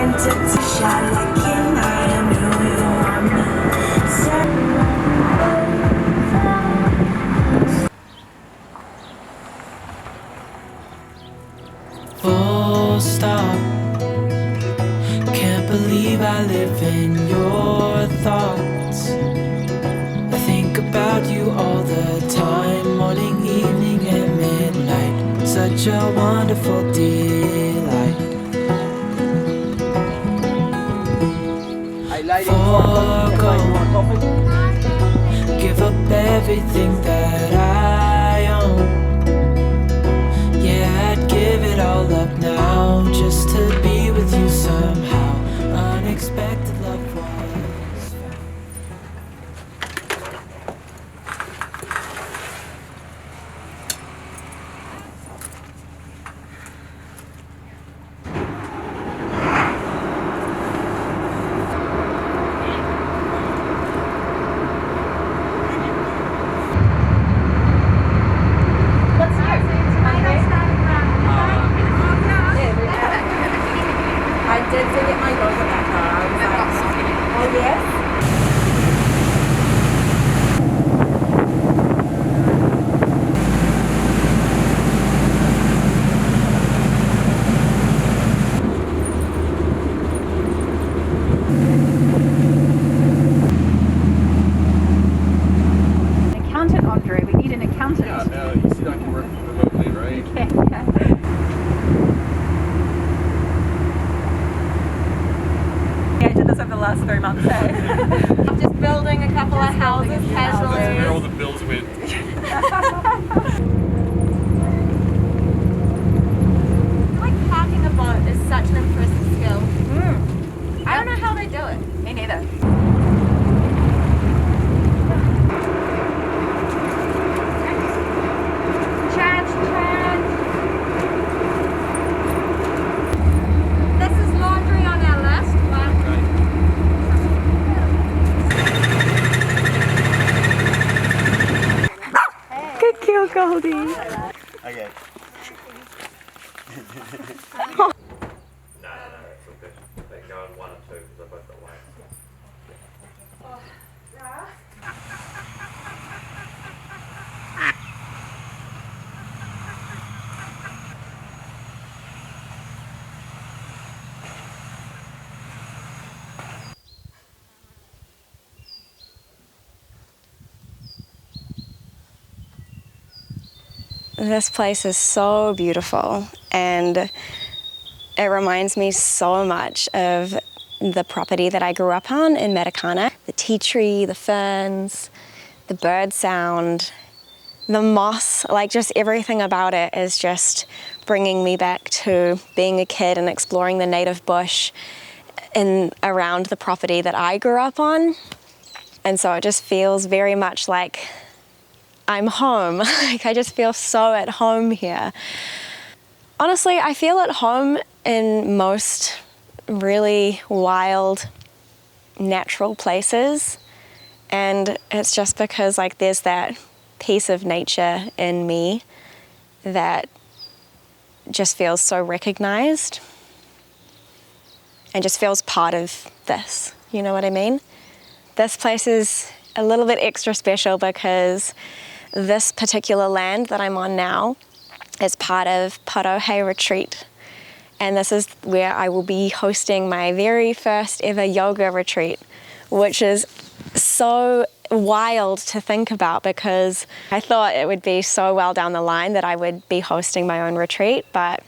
identity shot like in I am who you want me. Full stop. Can't believe I live in your thoughts. I think about you all the time, morning, evening, and midnight. Such a wonderful delight. Forgo, give up everything that I own. Yeah, I'd give it all up now just to be with you somehow. Unexpected love was found. I did forget my dog in that car. I was like, oh yes? An accountant, Andre. We need an accountant. Yeah, no, you see I can work remotely, right? Yeah. I did this over the last 3 months, I'm just building a couple of houses casually. That's where all the bills went. Like parking a boat is such an impressive skill. I don't know how they do it. Me neither. Charge. This is laundry on our list. Good kill, Goldie. Okay. No, it's all good. They can go in 1 or 2 because they're both got white. This place is so beautiful, and it reminds me so much of the property that I grew up on in Matakana. The tea tree, the ferns, the bird sound, the moss, like just everything about it is just bringing me back to being a kid and exploring the native bush in around the property that I grew up on. And so it just feels very much like I'm home. Like I just feel so at home here. Honestly, I feel at home in most really wild, natural places. And it's just because like there's that piece of nature in me that just feels so recognized and just feels part of this. You know what I mean? This place is a little bit extra special because this particular land that I'm on now is part of Parohe Retreat. And this is where I will be hosting my very first ever yoga retreat, which is so wild to think about because I thought it would be so well down the line that I would be hosting my own retreat, but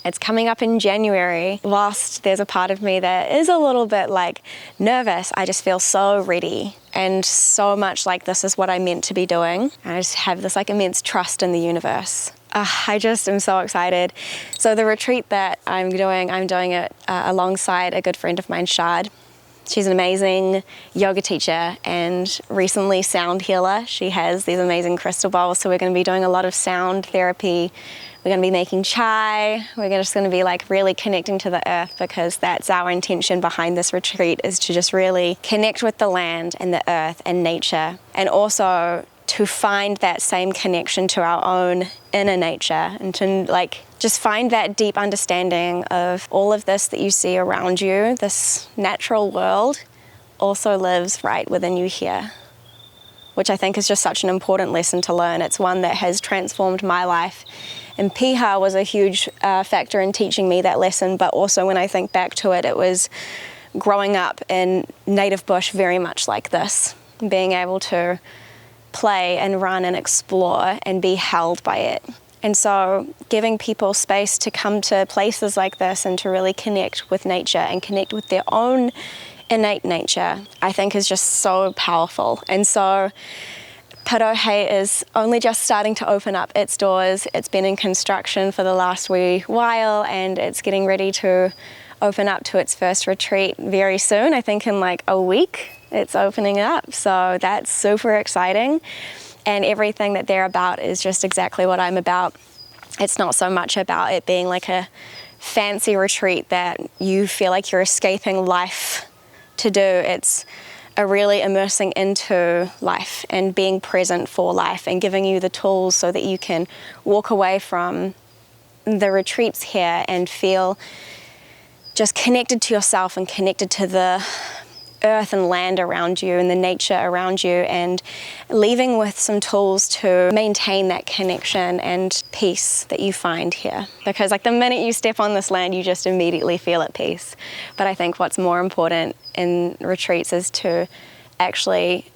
it's coming up in January. Whilst there's a part of me that is a little bit like nervous, I just feel so ready and so much like this is what I'm meant to be doing. I just have this like immense trust in the universe. I just am so excited. So the retreat that I'm doing it alongside a good friend of mine, Shad. She's an amazing yoga teacher and recently sound healer. She has these amazing crystal bowls, so we're going to be doing a lot of sound therapy. We're going to be making chai. We're just going to be like really connecting to the earth because that's our intention behind this retreat, is to just really connect with the land and the earth and nature, and also to find that same connection to our own inner nature and to like just find that deep understanding of all of this that you see around you, this natural world, also lives right within you here, which I think is just such an important lesson to learn. It's one that has transformed my life. And piha was a huge factor in teaching me that lesson, but also when I think back to it, it was growing up in native bush very much like this, being able to play and run and explore and be held by it. And so giving people space to come to places like this and to really connect with nature and connect with their own innate nature, I think is just so powerful. And so Parohe is only just starting to open up its doors. It's been in construction for the last wee while, and it's getting ready to open up to its first retreat very soon. I think in like a week it's opening up. So that's super exciting. And everything that they're about is just exactly what I'm about. It's not so much about it being like a fancy retreat that you feel like you're escaping life to do. It's a really immersing into life and being present for life and giving you the tools so that you can walk away from the retreats here and feel just connected to yourself and connected to the earth and land around you and the nature around you, and leaving with some tools to maintain that connection and peace that you find here. Because like the minute you step on this land, you just immediately feel at peace. But I think what's more important in retreats is to actually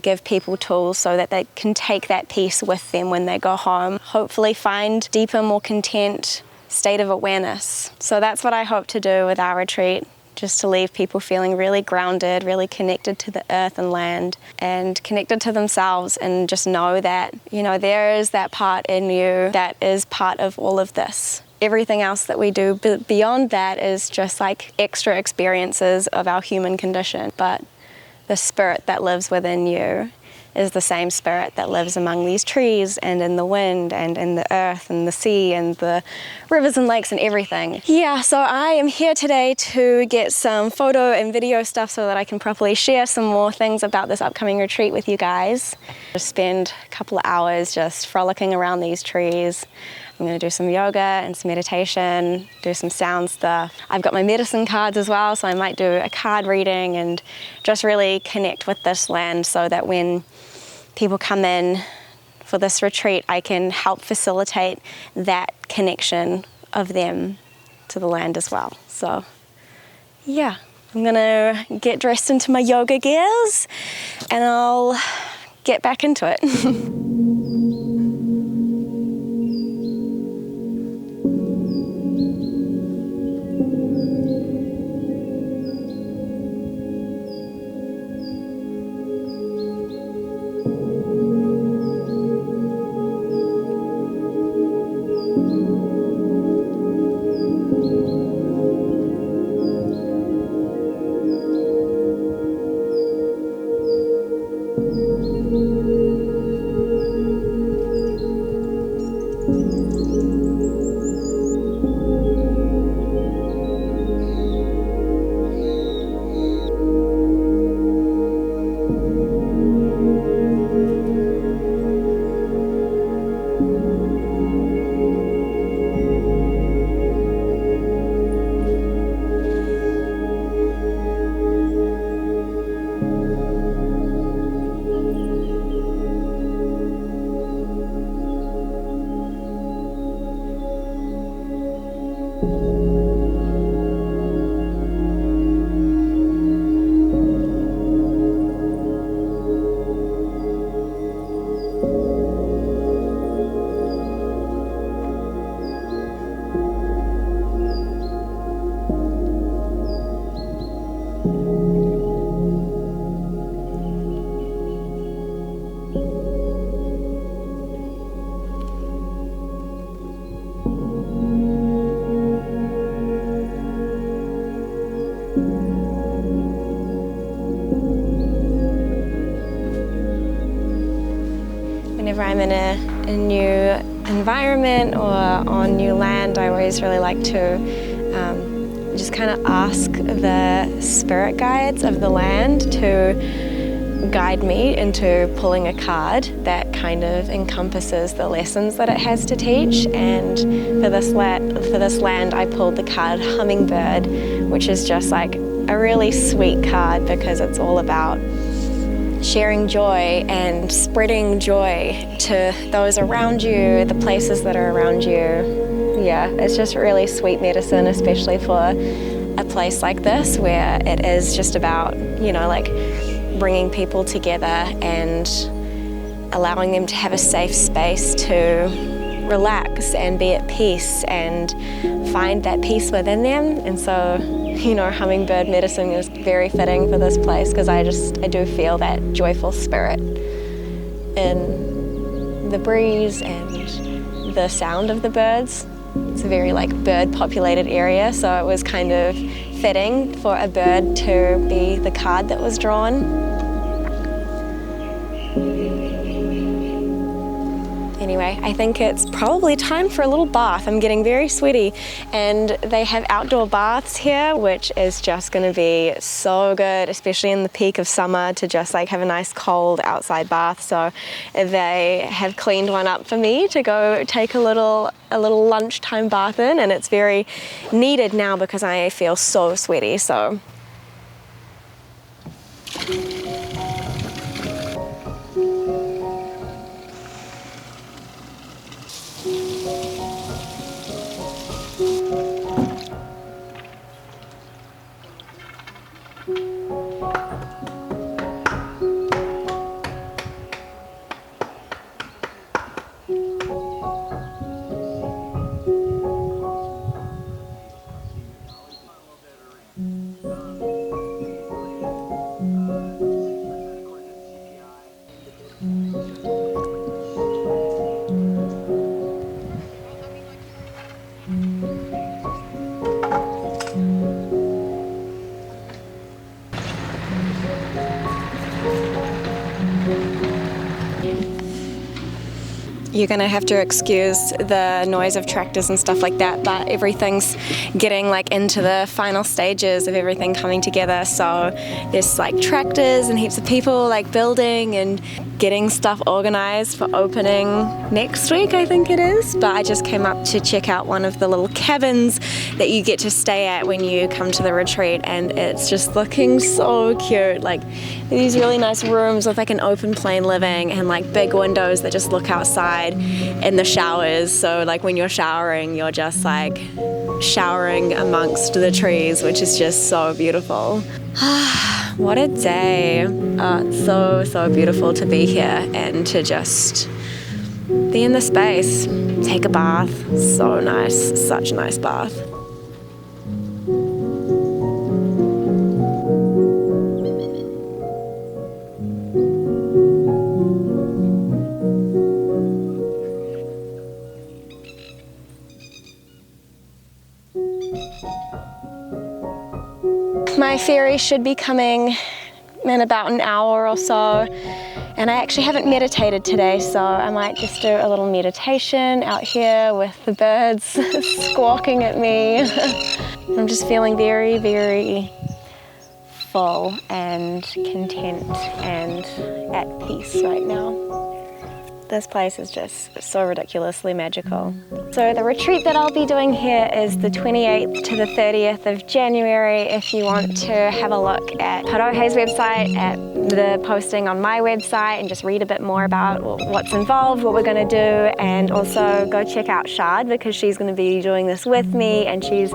give people tools so that they can take that peace with them when they go home, hopefully find deeper, more content state of awareness. So that's what I hope to do with our retreat. Just to leave people feeling really grounded, really connected to the earth and land, and connected to themselves, and just know that, you know, there is that part in you that is part of all of this. Everything else that we do beyond that is just like extra experiences of our human condition. But the spirit that lives within you is the same spirit that lives among these trees and in the wind and in the earth and the sea and the rivers and lakes and everything. Yeah, so I am here today to get some photo and video stuff so that I can properly share some more things about this upcoming retreat with you guys. Just spend a couple of hours just frolicking around these trees. I'm going to do some yoga and some meditation, do some sound stuff. I've got my medicine cards as well, so I might do a card reading and just really connect with this land so that when people come in for this retreat, I can help facilitate that connection of them to the land as well. So yeah, I'm going to get dressed into my yoga gears and I'll get back into it. Whenever I'm in a new environment or on new land, I always really like to just kind of ask the spirit guides of the land to guide me into pulling a card that kind of encompasses the lessons that it has to teach. And for this land, I pulled the card Hummingbird, which is just like a really sweet card because it's all about sharing joy and spreading joy to those around you, the places that are around you. Yeah, it's just really sweet medicine, especially for a place like this where it is just about, you know, like bringing people together and allowing them to have a safe space to relax and be at peace and find that peace within them. And so, you know, hummingbird medicine is very fitting for this place because I do feel that joyful spirit in the breeze and the sound of the birds. It's a very like bird populated area, so it was kind of fitting for a bird to be the card that was drawn. Anyway, I think it's probably time for a little bath. I'm getting very sweaty, and they have outdoor baths here, which is just going to be so good, especially in the peak of summer, to just like have a nice cold outside bath. So they have cleaned one up for me to go take a little lunchtime bath in, and it's very needed now because I feel so sweaty. So you're gonna have to excuse the noise of tractors and stuff like that, but everything's getting like into the final stages of everything coming together. So there's like tractors and heaps of people like building and getting stuff organized for opening next week, I think it is. But I just came up to check out one of the little cabins that you get to stay at when you come to the retreat, and it's just looking so cute. Like these really nice rooms with like an open plan living and like big windows that just look outside in the showers. So like when you're showering, you're just like showering amongst the trees, which is just so beautiful. What a day. It's so beautiful to be here and to just be in the space, take a bath. So nice, such a nice bath. My ferry should be coming in about an hour or so, and I actually haven't meditated today, so I might just do a little meditation out here with the birds squawking at me. I'm just feeling very full and content and at peace right now. This place is just so ridiculously magical. So the retreat that I'll be doing here is the 28th to the 30th of January. If you want to have a look at Parohe's website, at the posting on my website, and just read a bit more about what's involved, what we're going to do, and also go check out Shad because she's going to be doing this with me, and she's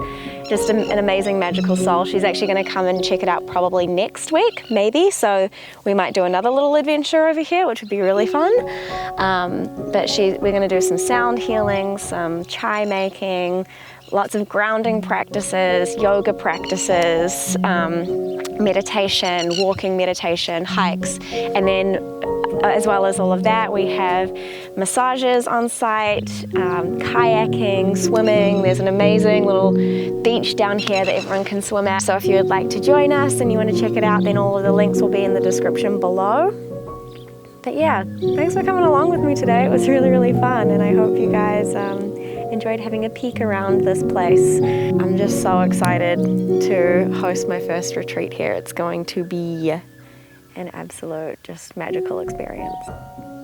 just an amazing magical soul. She's actually going to come and check it out probably next week, maybe, so we might do another little adventure over here, which would be really fun. But we're going to do some sound healing, some chai making, lots of grounding practices, yoga practices, meditation, walking meditation, hikes, and then as well as all of that, we have massages on site, kayaking, swimming. There's an amazing little beach down here that everyone can swim at. So if you would like to join us and you want to check it out, then all of the links will be in the description below. But yeah, thanks for coming along with me today. It was really fun, and I hope you guys enjoyed having a peek around this place. I'm just so excited to host my first retreat here. It's going to be an absolute, just magical experience.